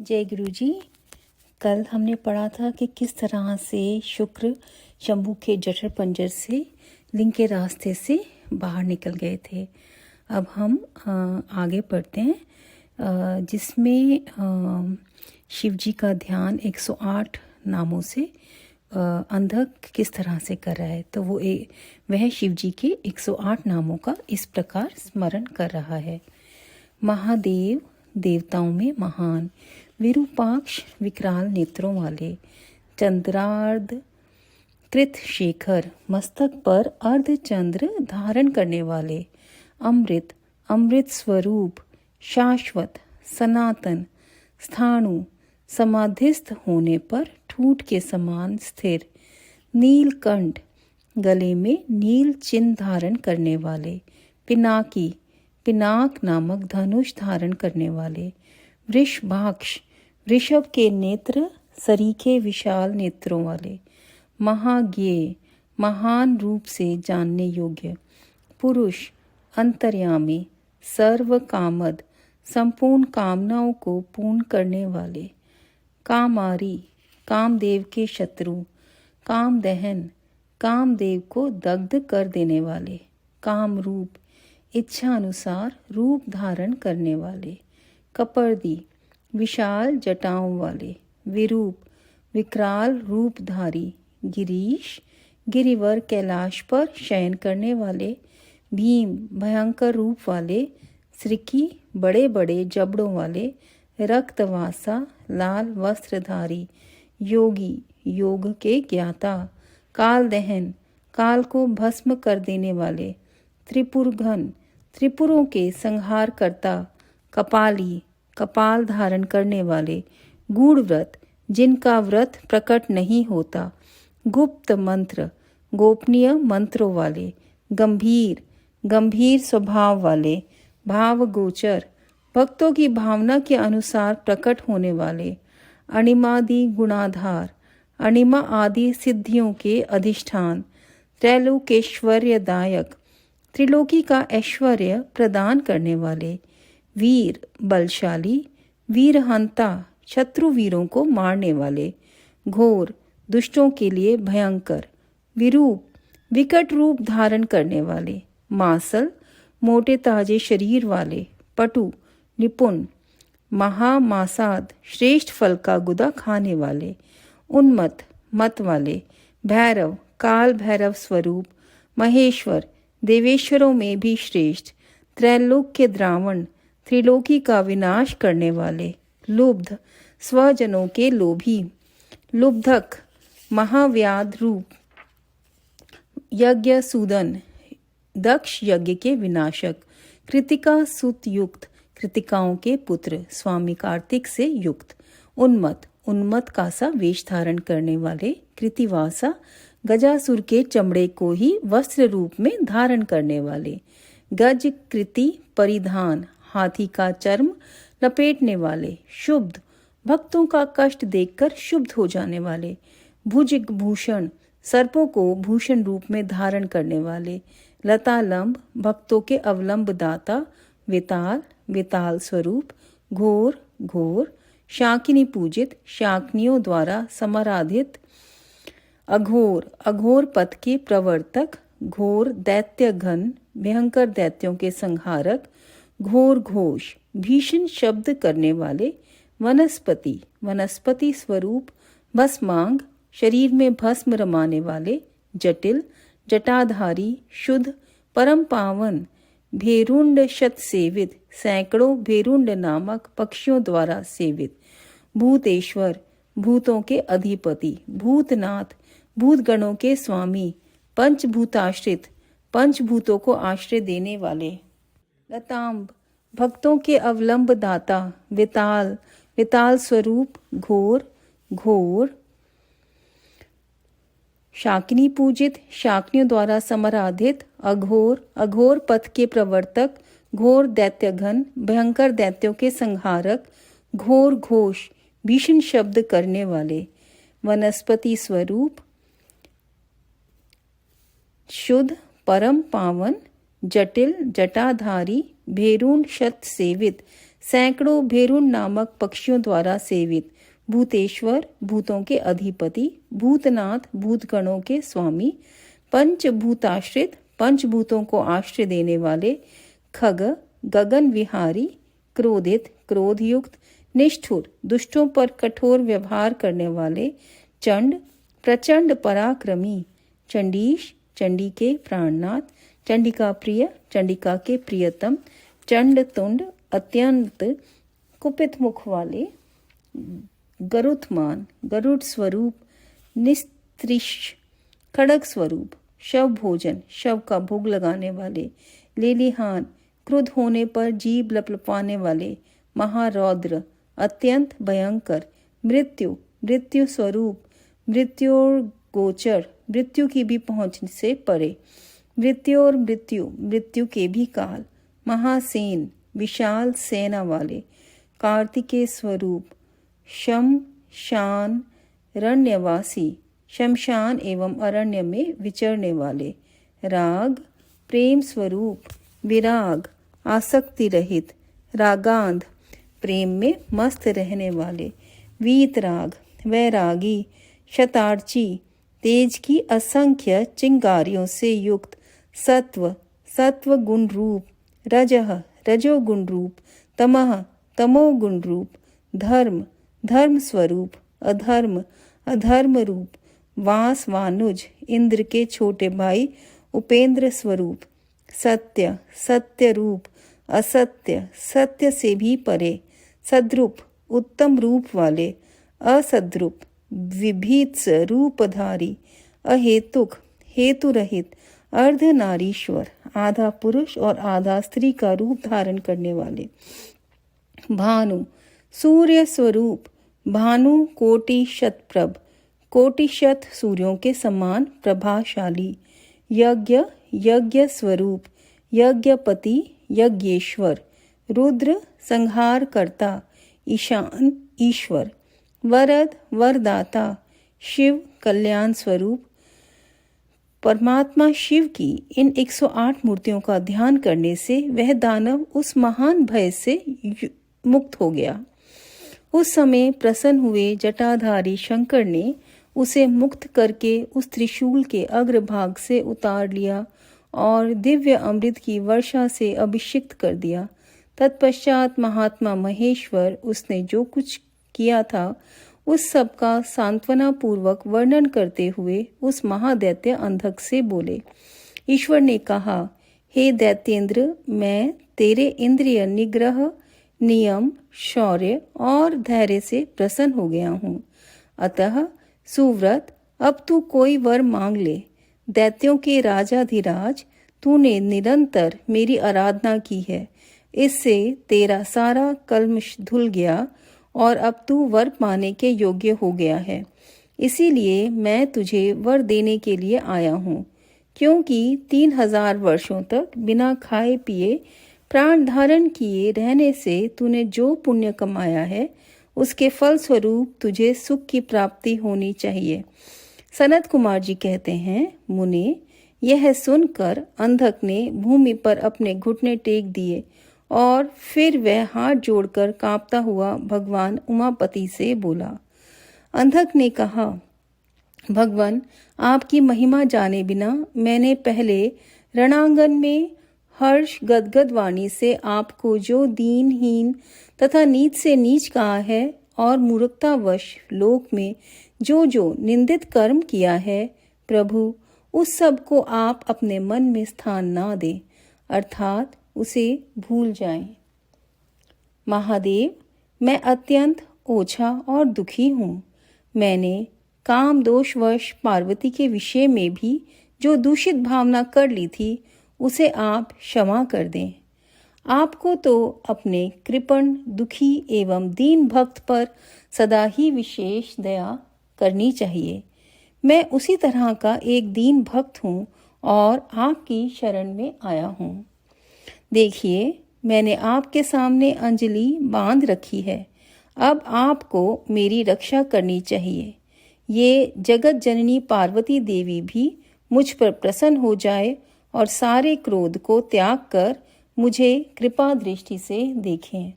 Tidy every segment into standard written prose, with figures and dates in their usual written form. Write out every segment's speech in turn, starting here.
जय गुरु जी। कल हमने पढ़ा था कि किस तरह से शुक्र शंभू के जठर पंजर से लिंग के रास्ते से बाहर निकल गए थे। अब हम आगे पढ़ते हैं, जिसमें शिव जी का ध्यान 108 नामों से अंधक किस तरह से कर रहा है। तो वह शिव जी के 108 नामों का इस प्रकार स्मरण कर रहा है। महादेव देवताओं में महान, विरूपाक्ष विकराल नेत्रों वाले, चंद्रार्ध कृत शेखर, मस्तक पर अर्ध चंद्र धारण करने वाले, अमृत अमृत स्वरूप, शाश्वत सनातन, स्थाणु समाधिस्थ होने पर ठूठ के समान स्थिर, नीलकंठ गले में नील चिन्ह धारण करने वाले, पिनाकी पिनाक नामक धनुष धारण करने वाले, वृषभाक्ष वृषभ के नेत्र सरीखे विशाल नेत्रों वाले, महाज्ञेय महान रूप से जानने योग्य, पुरुष अंतर्यामी सर्व कामद संपूर्ण कामनाओं को पूर्ण करने वाले, कामारी कामदेव के शत्रु, कामदहन कामदेव को दग्ध कर देने वाले, कामरूप इच्छा अनुसार रूप धारण करने वाले, कपर्दी विशाल जटाओं वाले, विरूप विकराल रूपधारी, गिरीश गिरिवर कैलाश पर शयन करने वाले, भीम भयंकर रूप वाले, श्रीकी बड़े बड़े जबड़ों वाले, रक्तवासा लाल वस्त्रधारी, योगी योग के ज्ञाता, काल दहन काल को भस्म कर देने वाले, त्रिपुरघन त्रिपुरों के संहार करता, कपाली कपाल धारण करने वाले, गूढ़ व्रत जिनका व्रत प्रकट नहीं होता, गुप्त मंत्र गोपनीय मंत्रों वाले, गंभीर गंभीर स्वभाव वाले, भाव गोचर भक्तों की भावना के अनुसार प्रकट होने वाले, अणिमादि गुणाधार अणिमा आदि सिद्धियों के अधिष्ठान, त्रैलोकेश्वर्यदायक त्रिलोकी का ऐश्वर्य प्रदान करने वाले, वीर बलशाली वीरहंता शत्रु वीरों को मारने वाले, घोर दुष्टों के लिए भयंकर, विरूप विकट रूप धारण करने वाले, मासल मोटे ताजे शरीर वाले, पटु निपुण, महामासाद श्रेष्ठ फल का गुदा खाने वाले, उन्मत्त मत वाले, भैरव काल भैरव स्वरूप, महेश्वर देवेश्वरों में भी श्रेष्ठ, त्रैलोक के द्रावण त्रिलोकी का विनाश करने वाले, लुब्ध स्वजनों के लोभी, लुब्धक महाव्याध रूप, यज्ञ सूदन दक्ष यज्ञ के विनाशक, कृतिका सुत युक्त कृतिकाओं के पुत्र, स्वामी कार्तिक से युक्त, उन्मत्त उन्मत्त का सा वेश धारण करने वाले, कृतिवासा गजासुर के चमड़े को ही वस्त्र रूप में धारण करने वाले, गज कृति परिधान हाथी का चर्म लपेटने वाले, शुद्ध भक्तों का कष्ट देखकर शुद्ध हो जाने वाले, भुजग भूषण सर्पों को भूषण रूप में धारण करने वाले, लतालंब भक्तों के अवलंब दाता, विताल विताल स्वरूप, घोर घोर शाकिनी पूजित शाकिनियों द्वारा समाराधित, अघोर अघोर पथ के प्रवर्तक, घोर दैत्य घन भयंकर दैत्यों के संहारक, घोर घोष भीषण शब्द करने वाले, वनस्पति वनस्पति स्वरूप, भस्मांग शरीर में भस्म रमाने वाले, जटिल जटाधारी शुद्ध परम पावन, भेरुंड शत सेवित सैकड़ों भेरुंड नामक पक्षियों द्वारा सेवित, भूतेश्वर भूतों के अधिपति, भूतनाथ भूतगणों के स्वामी, पंचभूताश्रित पंचभूतों को आश्रय देने वाले, लताम्ब भक्तों के अवलंब दाता, विताल विताल स्वरूप, घोर घोर शाकिनी पूजित शाकिनियों द्वारा समराधित, अघोर अघोर पथ के प्रवर्तक, घोर दैत्यघन भयंकर दैत्यों के संहारक, घोर घोष भीषण शब्द करने वाले, वनस्पति स्वरूप, शुद्ध परम पावन, जटिल जटाधारी भेरुंड शत सेवित सैकड़ों भेरुण नामक पक्षियों द्वारा सेवित भूतेश्वर, भूतों के अधिपति, भूतनाथ, भूतगणों के स्वामी, पंचभूताश्रित, पंचभूतों को आश्रय देने वाले, खग, गगन विहारी, क्रोधित, क्रोधयुक्त, निष्ठुर, दुष्टों पर कठोर व्यवहार करने वाले, चंड, प्रचंड पराक्रमी, चंडीश, चंडी के प्राणनाथ, चंडिका प्रिय, चंडिका के प्रियतम, चंड तुंड, अत्यंत कुपित मुख वाले, गरुत्मान, गरुड़ स्वरूप, निस्त्रिश, खड़ग स्वरूप, शव भोजन, शव का भोग लगाने वाले, लेलिहान, क्रुद्ध होने पर जीभ लपलपाने वाले, महारौद्र, अत्यंत भयंकर, मृत्यु, मृत्यु स्वरूप, मृत्योर गोचर, मृत्यु की भी पहुंच से परे, मृत्यु और मृत्यु, मृत्यु के भी काल, महासेन, विशाल सेना वाले, कार्तिकेय स्वरूप, शम शान रण्यवासी, शमशान एवं अरण्य में विचरने वाले, राग, प्रेम स्वरूप, विराग, आसक्ति रहित, रागांध, प्रेम में मस्त रहने वाले, वीतराग, वैरागी, शतार्ची, तेज की असंख्य चिंगारियों से युक्त, सत्व, सत्व गुण रूप, रजह, रजोगुण रूप, तमह, तमोगुण रूप, धर्म, धर्म स्वरूप, अधर्म, अधर्म रूप, वास, वानुज, इंद्र के छोटे भाई, उपेंद्र स्वरूप, सत्य, सत्य रूप, असत्य, सत्य से भी परे, सद्रूप, उत्तम रूप वाले, असद्रूप, विभीत्स रूपधारी, अहेतुक, हेतु रहित, अर्धनारीश्वर, आधा पुरुष और आधा स्त्री का रूप धारण करने वाले, भानु, सूर्य स्वरूप, भानु कोटि शतप्रभ, कोटि शत सूर्यों के समान प्रभाशाली, यज्ञ, यज्ञ स्वरूप, यज्ञपति, यज्ञेश्वर, रुद्र, संहार करता, ईशान, ईश्वर, वरद, वरदाता, शिव, कल्याण स्वरूप। परमात्मा शिव की इन 108 मूर्तियों का ध्यान करने से वह दानव उस महान भय से मुक्त हो गया। उस समय प्रसन्न हुए जटाधारी शंकर ने उसे मुक्त करके उस त्रिशूल के अग्रभाग से उतार लिया और दिव्य अमृत की वर्षा से अभिषिक्त कर दिया। तत्पश्चात महात्मा महेश्वर उसने जो कुछ किया था उस सब का सांत्वना पूर्वक वर्णन करते हुए उस महादैत्य अंधक से बोले। ईश्वर ने कहा, हे दैत्येंद्र, मैं तेरे इंद्रिय निग्रह, नियम, शौर्य और धैर्य से प्रसन्न हो गया हूँ। अतः सुव्रत, अब तू कोई वर मांग ले। दैत्यों के राजाधिराज, तूने निरंतर मेरी आराधना की है, इससे तेरा सारा कल्मश धुल गया और अब तू वर पाने के योग्य हो गया है। इसीलिए मैं तुझे वर देने के लिए आया हूँ, क्योंकि 3000 वर्षों तक बिना खाए पिए प्राण धारण किए रहने से तूने जो पुण्य कमाया है उसके फल स्वरूप तुझे सुख की प्राप्ति होनी चाहिए। सनत कुमार जी कहते हैं, मुने, यह सुनकर अंधक ने भूमि पर अपने घुटने टेक दिए और फिर वह हाथ जोड़कर कांपता हुआ भगवान उमापति से बोला। अंधक ने कहा, भगवान, आपकी महिमा जाने बिना मैंने पहले रणांगन में हर्ष गदगद वाणी से आपको जो दीनहीन तथा नीच से नीच कहा है और मूर्खतावश लोक में जो जो निंदित कर्म किया है, प्रभु उस सब को आप अपने मन में स्थान ना दें, अर्थात उसे भूल जाएं। महादेव, मैं अत्यंत ओछा और दुखी हूँ। मैंने काम दोषवश पार्वती के विषय में भी जो दूषित भावना कर ली थी उसे आप क्षमा कर दें। आपको तो अपने कृपण, दुखी एवं दीन भक्त पर सदा ही विशेष दया करनी चाहिए। मैं उसी तरह का एक दीन भक्त हूँ और आपकी शरण में आया हूँ। देखिए, मैंने आपके सामने अंजलि बांध रखी है। अब आपको मेरी रक्षा करनी चाहिए। ये जगत जननी पार्वती देवी भी मुझ पर प्रसन्न हो जाए और सारे क्रोध को त्याग कर मुझे कृपा दृष्टि से देखें।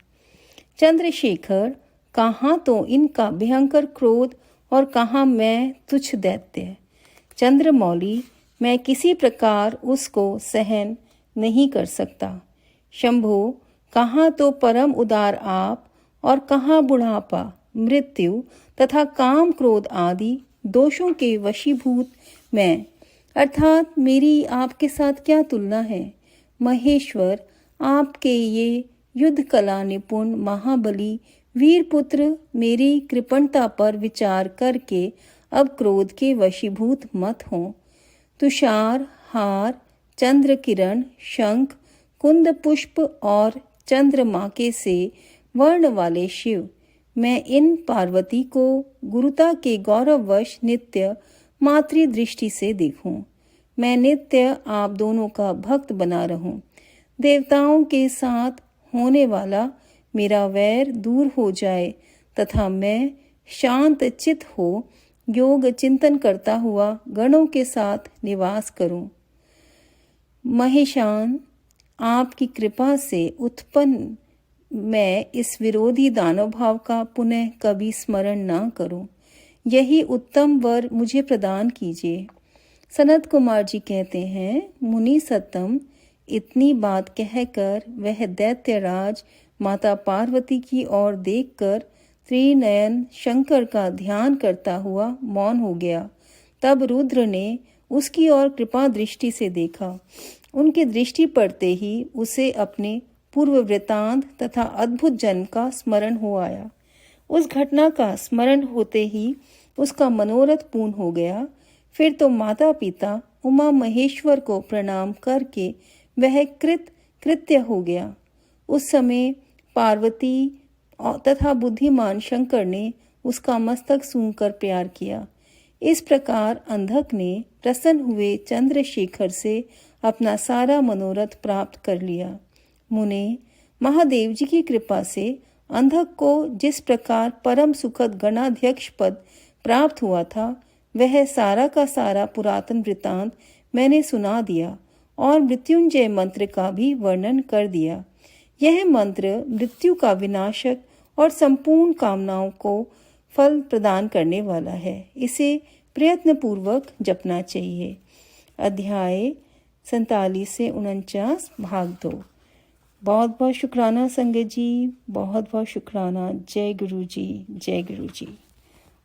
चंद्रशेखर, कहाँ तो इनका भयंकर क्रोध और कहाँ मैं तुच्छ दैत्य। चंद्रमौली, मैं किसी प्रकार उसको सहन नहीं कर सकता। शंभो, कहाँ तो परम उदार आप और कहाँ बुढ़ापा, मृत्यु तथा काम क्रोध आदि दोषों के वशीभूत मैं, अर्थात मेरी आपके साथ क्या तुलना है। महेश्वर, आपके ये युद्ध कला निपुण महाबली वीरपुत्र मेरी कृपणता पर विचार करके अब क्रोध के वशीभूत मत हों। तुषार, हार, चंद्र किरण, शंख, कुंद पुष्प और चंद्रमाके से वर्ण वाले शिव, मैं इन पार्वती को गुरुता के गौरववश नित्य मातृ दृष्टि से देखूं। मैं नित्य आप दोनों का भक्त बना रहूं। देवताओं के साथ होने वाला मेरा वैर दूर हो जाए तथा मैं शांत चित हो योग चिंतन करता हुआ गणों के साथ निवास करूं। महेशान, आपकी कृपा से उत्पन्न मैं इस विरोधी दानव भाव का पुनः कभी स्मरण न करूं। यही उत्तम वर मुझे प्रदान कीजिए। सनत कुमार जी कहते हैं, मुनि सत्तम, इतनी बात कहकर वह दैत्यराज माता पार्वती की ओर देखकर त्रिनयन शंकर का ध्यान करता हुआ मौन हो गया। तब रुद्र ने उसकी ओर कृपा दृष्टि से देखा। उनकी दृष्टि पड़ते ही उसे अपने पूर्व वृतांत तथा अद्भुत जन्म का स्मरण हो आया। उस घटना का स्मरण होते ही उसका मनोरथ पूर्ण हो गया। फिर तो माता पिता उमा महेश्वर को प्रणाम करके वह कृत्य हो गया। उस समय पार्वती तथा बुद्धिमान शंकर ने उसका मस्तक सूंघकर प्यार किया। इस प्रकार अंधक ने प्रसन्न हुए चंद्रशेखर से अपना सारा मनोरथ प्राप्त कर लिया। मुने, महादेव जी की कृपा से अंधक को जिस प्रकार परम सुखद गणाध्यक्ष पद प्राप्त हुआ था, वह सारा का सारा पुरातन वृतांत मैंने सुना दिया और मृत्युंजय मंत्र का भी वर्णन कर दिया। यह मंत्र मृत्यु का विनाशक और संपूर्ण कामनाओं को फल प्रदान करने वाला है। इसे प्रयत्न पूर्वक जपना चाहिए। अध्याय 47 से 49 भाग 2। बहुत बहुत शुक्राना संगत जी, बहुत बहुत शुक्राना। जय गुरु जी, जय गुरु जी।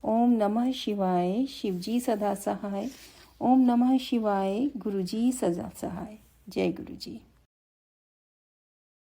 ओम नमः शिवाय। शिव जी सदा सहाय। ओम नमः शिवाय। गुरु जी सदा सहाय। जय गुरु जी।